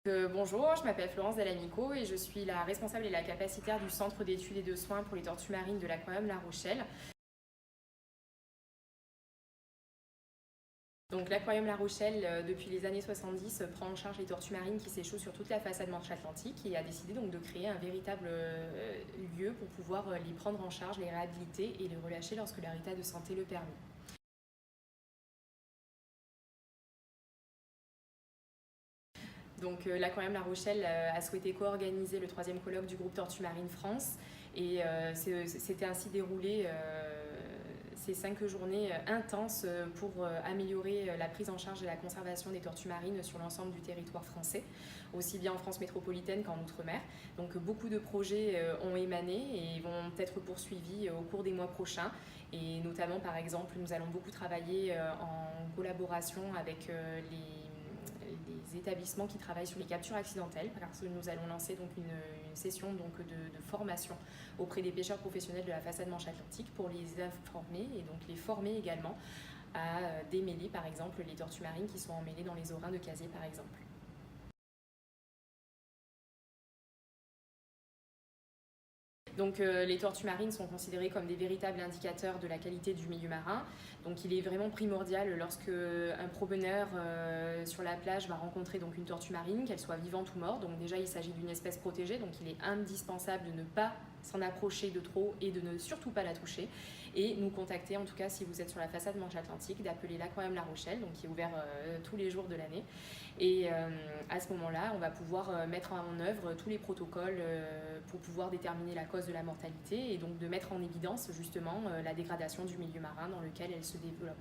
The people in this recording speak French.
Bonjour, je m'appelle Florence Dallamico et je suis la responsable et la capacitaire du Centre d'études et de soins pour les tortues marines de l'Aquarium La Rochelle. Donc l'Aquarium La Rochelle, depuis les années 70, prend en charge les tortues marines qui s'échouent sur toute la façade Manche-Atlantique et a décidé donc de créer un véritable lieu pour pouvoir les prendre en charge, les réhabiliter et les relâcher lorsque leur état de santé le permet. Donc l'Aquarium La Rochelle a souhaité co-organiser le 3e colloque du groupe Tortues Marines France et c'était ainsi déroulé ces 5 journées intenses pour améliorer la prise en charge et la conservation des tortues marines sur l'ensemble du territoire français, aussi bien en France métropolitaine qu'en Outre-mer. Donc beaucoup de projets ont émané et vont être poursuivis au cours des mois prochains. Et notamment, par exemple, nous allons beaucoup travailler en collaboration avec les établissements qui travaillent sur les captures accidentelles, parce que nous allons lancer donc une session donc de formation auprès des pêcheurs professionnels de la façade Manche-Atlantique pour les informer et donc les former également à démêler par exemple les tortues marines qui sont emmêlées dans les orins de casier par exemple. Donc les tortues marines sont considérées comme des véritables indicateurs de la qualité du milieu marin. Donc il est vraiment primordial lorsque un promeneur sur la plage va rencontrer donc une tortue marine, qu'elle soit vivante ou morte. Donc déjà il s'agit d'une espèce protégée, donc il est indispensable de ne pas s'en approcher de trop et de ne surtout pas la toucher. Et nous contacter, en tout cas si vous êtes sur la façade Manche-Atlantique, d'appeler l'Aquarium La Rochelle, donc qui est ouvert tous les jours de l'année. Et à ce moment-là, on va pouvoir mettre en œuvre tous les protocoles pour pouvoir déterminer la cause de la mortalité et donc de mettre en évidence justement la dégradation du milieu marin dans lequel elle se développe.